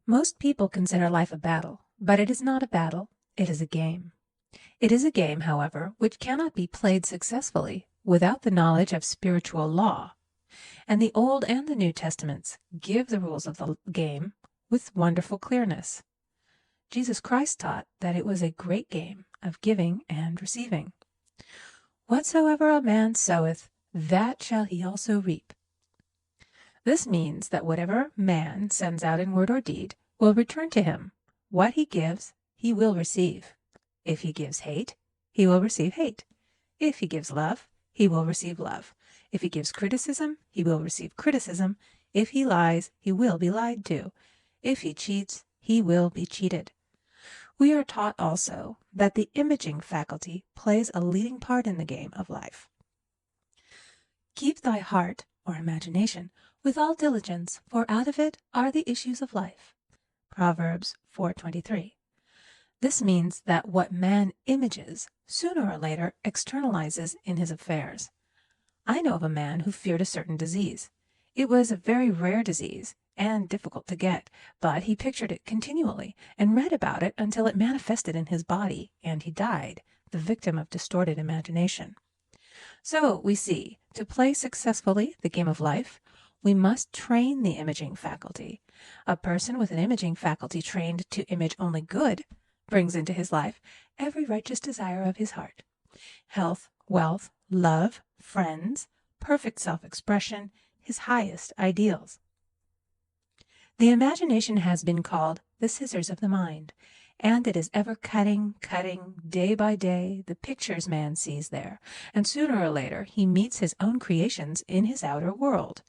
Most people consider life a battle, but it is not a battle, it is a game. It is a game, however, which cannot be played successfully without the knowledge of spiritual law. And the Old and the New Testaments give the rules of the game with wonderful clearness. Jesus Christ taught that it was a great game of giving and receiving. Whatsoever a man soweth, that shall he also reap. This means that whatever man sends out in word or deed will return to him. What he gives, he will receive. If he gives hate, he will receive hate. If he gives love, he will receive love. If he gives criticism, he will receive criticism. If he lies, he will be lied to. If he cheats, he will be cheated. We are taught also that the imaging faculty plays a leading part in the game of life. Keep thy heart, or imagination, with all diligence, for out of it are the issues of life. Proverbs 4:23. This means that what man images, sooner or later externalizes in his affairs. I know of a man who feared a certain disease. It was a very rare disease and difficult to get, but he pictured it continually and read about it until it manifested in his body, and he died, the victim of distorted imagination. So we see, to play successfully the game of life, we must train the imaging faculty. A person with an imaging faculty trained to image only good brings into his life every righteous desire of his heart. Health, wealth, love, friends, perfect self-expression, his highest ideals. The imagination has been called the scissors of the mind, and it is ever cutting, day by day, the pictures man sees there, and sooner or later he meets his own creations in his outer world.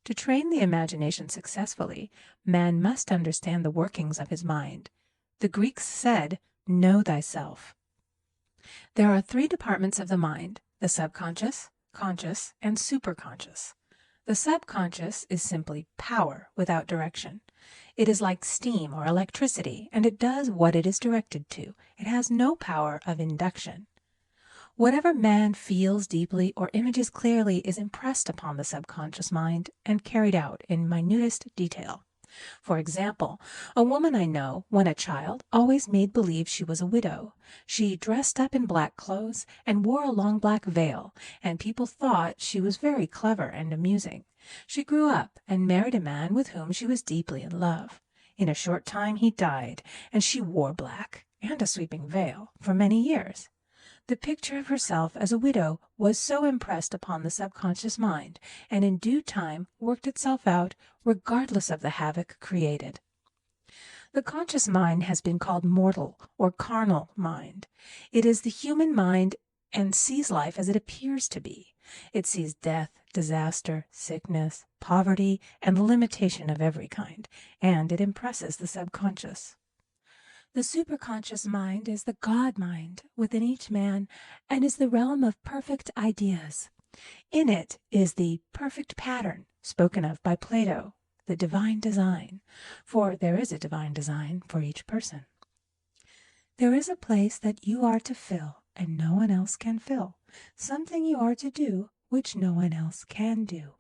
To train the imagination successfully, man must understand the workings of his mind. The Greeks said, "Know thyself." There are three departments of the mind: the subconscious, conscious, and superconscious. The subconscious is simply power without direction. It is like steam or electricity, and it does what it is directed to. It has no power of induction. Whatever man feels deeply or images clearly is impressed upon the subconscious mind and carried out in minutest detail. For example, a woman I know, when a child, always made believe she was a widow. She dressed up in black clothes and wore a long black veil, and people thought she was very clever and amusing. She grew up and married a man with whom she was deeply in love. In a short time he died, and she wore black and a sweeping veil for many years. The picture of herself as a widow was so impressed upon the subconscious mind, and in due time worked itself out, regardless of the havoc created. The conscious mind has been called mortal or carnal mind. It is the human mind and sees life as it appears to be. It sees death, disaster, sickness, poverty, and limitation of every kind, and it impresses the subconscious. The superconscious mind is the God mind within each man and is the realm of perfect ideas. In it is the perfect pattern spoken of by Plato, the divine design, for there is a divine design for each person. There is a place that you are to fill and no one else can fill, something you are to do which no one else can do.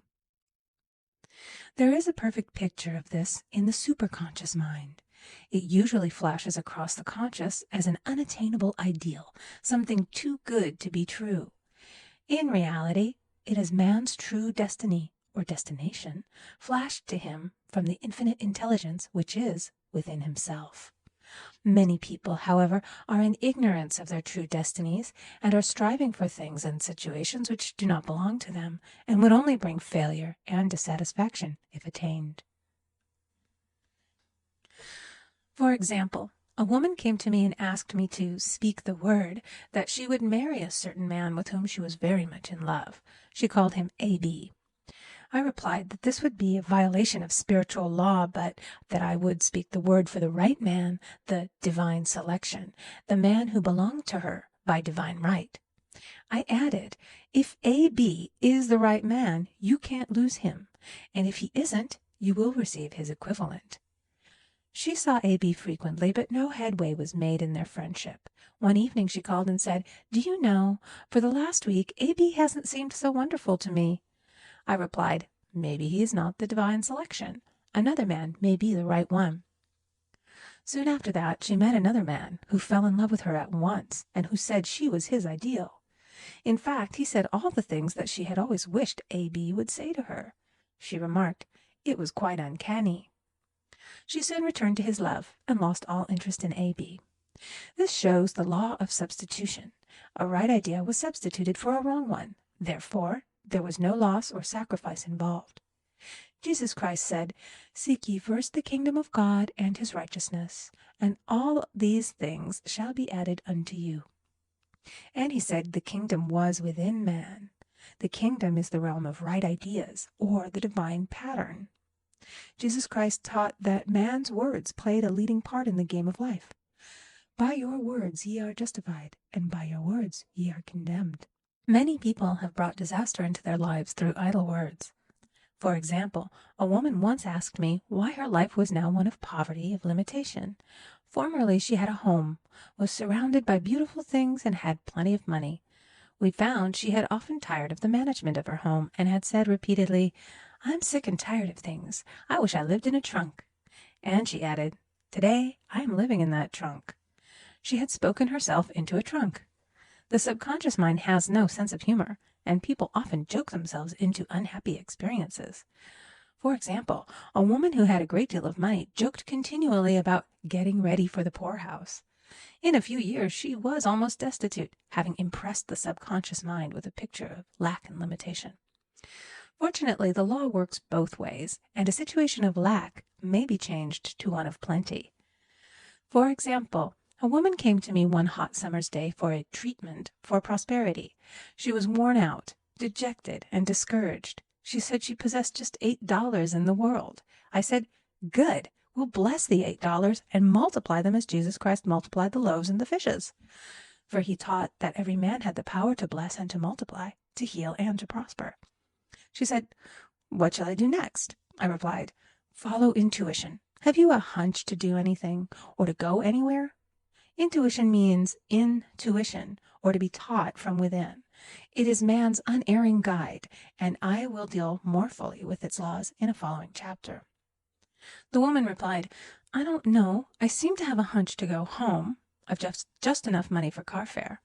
There is a perfect picture of this in the superconscious mind. It usually flashes across the conscious as an unattainable ideal, something too good to be true. In reality, it is man's true destiny, or destination, flashed to him from the infinite intelligence which is within himself. Many people, however, are in ignorance of their true destinies and are striving for things and situations which do not belong to them and would only bring failure and dissatisfaction if attained. For example, a woman came to me and asked me to speak the word that she would marry a certain man with whom she was very much in love. She called him A.B. I replied that this would be a violation of spiritual law, but that I would speak the word for the right man, the divine selection, the man who belonged to her by divine right. I added, if A.B. is the right man, you can't lose him, and if he isn't, you will receive his equivalent. She saw A.B. frequently, but no headway was made in their friendship. One evening she called and said, "Do you know, for the last week A.B. hasn't seemed so wonderful to me." I replied, "Maybe he is not the divine selection. Another man may be the right one." Soon after that, she met another man who fell in love with her at once and who said she was his ideal. In fact, he said all the things that she had always wished A.B. would say to her. She remarked, it was quite uncanny. She soon returned to his love and lost all interest in A.B. This shows the law of substitution. A right idea was substituted for a wrong one. Therefore, there was no loss or sacrifice involved. Jesus Christ said, "Seek ye first the kingdom of God and his righteousness, and all these things shall be added unto you." And he said the kingdom was within man. The kingdom is the realm of right ideas, or the divine pattern. Jesus Christ taught that man's words played a leading part in the game of life. By your words ye are justified, and by your words ye are condemned. Many people have brought disaster into their lives through idle words. For example, a woman once asked me why her life was now one of poverty, of limitation. Formerly she had a home, was surrounded by beautiful things, and had plenty of money. We found she had often tired of the management of her home, and had said repeatedly, "I'm sick and tired of things. I wish I lived in a trunk." And she added, "Today I am living in that trunk." She had spoken herself into a trunk. The subconscious mind has no sense of humor, and people often joke themselves into unhappy experiences. For example, a woman who had a great deal of money joked continually about getting ready for the poorhouse. In a few years she was almost destitute, having impressed the subconscious mind with a picture of lack and limitation. Fortunately, the law works both ways, and a situation of lack may be changed to one of plenty. For example, a woman came to me one hot summer's day for a treatment for prosperity. She was worn out, dejected, and discouraged. She said she possessed just $8 in the world. I said, "Good, we'll bless the $8 and multiply them as Jesus Christ multiplied the loaves and the fishes." For he taught that every man had the power to bless and to multiply, to heal and to prosper. She said, "What shall I do next?" I replied, "Follow intuition. Have you a hunch to do anything or to go anywhere?" Intuition means intuition, or to be taught from within. It is man's unerring guide, and I will deal more fully with its laws in a following chapter. The woman replied, "I don't know. I seem to have a hunch to go home. I've just enough money for car fare."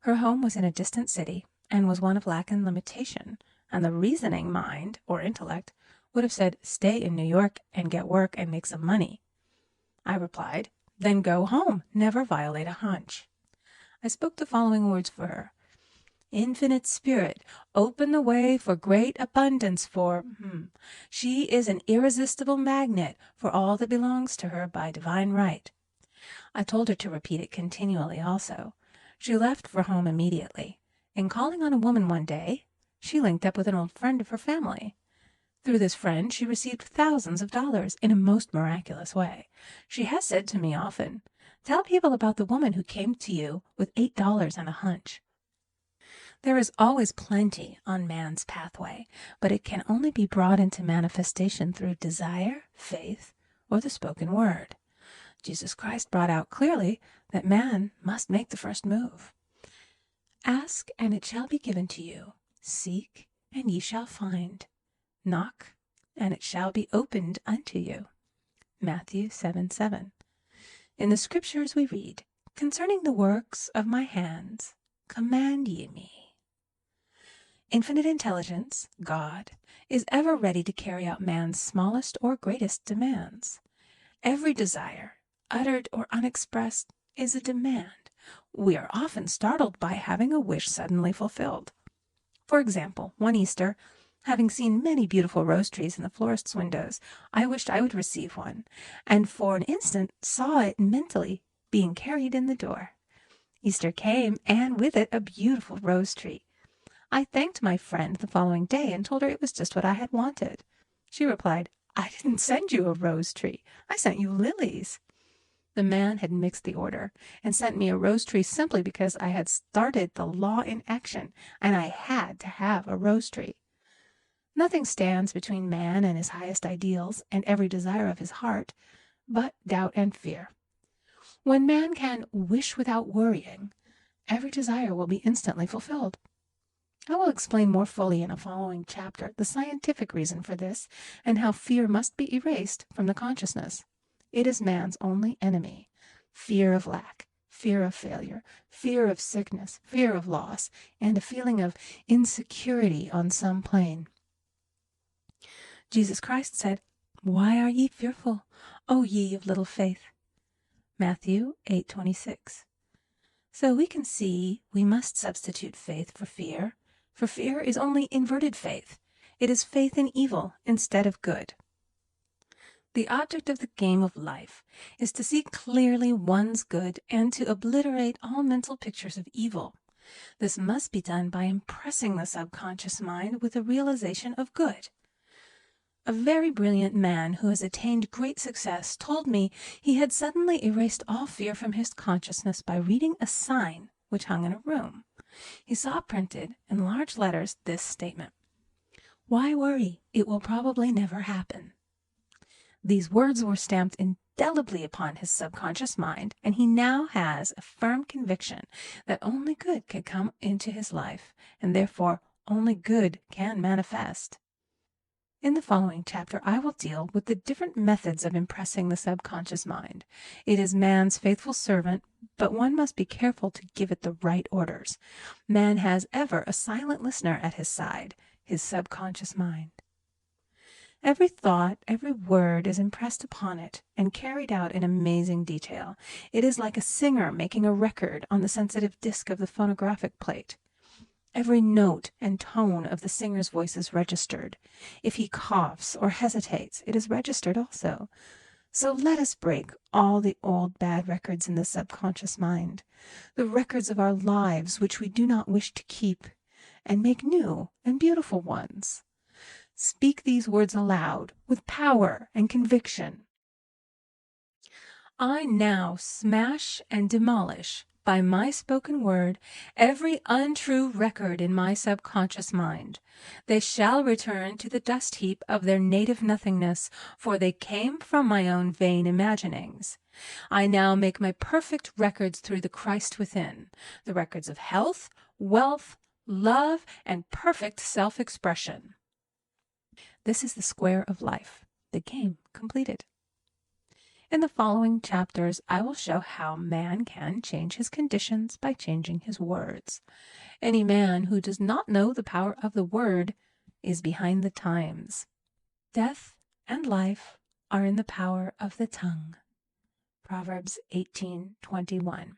Her home was in a distant city and was one of lack and limitation, and the reasoning mind, or intellect, would have said, "Stay in New York and get work and make some money." I replied, "Then go home. Never violate a hunch." I spoke the following words for her. "Infinite Spirit, open the way for great abundance for she is an irresistible magnet for all that belongs to her by divine right." I told her to repeat it continually also. She left for home immediately. In calling on a woman one day, she linked up with an old friend of her family. Through this friend she received thousands of dollars in a most miraculous way. She has said to me often, "Tell people about the woman who came to you with $8 and a hunch." There is always plenty on man's pathway, but it can only be brought into manifestation through desire, faith, or the spoken word. Jesus Christ brought out clearly that man must make the first move. "Ask, and it shall be given to you. Seek, and ye shall find. Knock, and it shall be opened unto you." Matthew 7:7. In the scriptures we read, "Concerning the works of my hands, command ye me." Infinite intelligence, God, is ever ready to carry out man's smallest or greatest demands. Every desire, uttered or unexpressed, is a demand. We are often startled by having a wish suddenly fulfilled. For example, one Easter, having seen many beautiful rose trees in the florist's windows, I wished I would receive one, and for an instant saw it mentally being carried in the door. Easter came, and with it a beautiful rose tree. I thanked my friend the following day and told her it was just what I had wanted. She replied, "I didn't send you a rose tree. I sent you lilies." The man had mixed the order and sent me a rose tree simply because I had started the law in action, and I had to have a rose tree. Nothing stands between man and his highest ideals and every desire of his heart but doubt and fear. When man can wish without worrying, every desire will be instantly fulfilled. I will explain more fully in a following chapter the scientific reason for this and how fear must be erased from the consciousness. It is man's only enemy. Fear of lack, fear of failure, fear of sickness, fear of loss, and a feeling of insecurity on some plane. Jesus Christ said, "Why are ye fearful, O ye of little faith?" Matthew 8:26. So we can see we must substitute faith for fear is only inverted faith. It is faith in evil instead of good. The object of the game of life is to see clearly one's good and to obliterate all mental pictures of evil. This must be done by impressing the subconscious mind with a realization of good. A very brilliant man who has attained great success told me he had suddenly erased all fear from his consciousness by reading a sign which hung in a room. He saw printed in large letters this statement: "Why worry? It will probably never happen." These words were stamped indelibly upon his subconscious mind, and he now has a firm conviction that only good can come into his life, and therefore only good can manifest. In the following chapter, I will deal with the different methods of impressing the subconscious mind. It is man's faithful servant, but one must be careful to give it the right orders. Man has ever a silent listener at his side, his subconscious mind. Every thought, every word is impressed upon it and carried out in amazing detail. It is like a singer making a record on the sensitive disc of the phonographic plate. Every note and tone of the singer's voice is registered. If he coughs or hesitates, it is registered also. So let us break all the old bad records in the subconscious mind, the records of our lives which we do not wish to keep, and make new and beautiful ones. Speak these words aloud with power and conviction. I now smash and demolish by my spoken word every untrue record in my subconscious mind. They shall return to the dust heap of their native nothingness, for they came from my own vain imaginings. I now make my perfect records through the Christ within, the records of health, wealth, love, and perfect self-expression. This is the square of life, the game completed. In the following chapters, I will show how man can change his conditions by changing his words. Any man who does not know the power of the word is behind the times. Death and life are in the power of the tongue. Proverbs 18:21.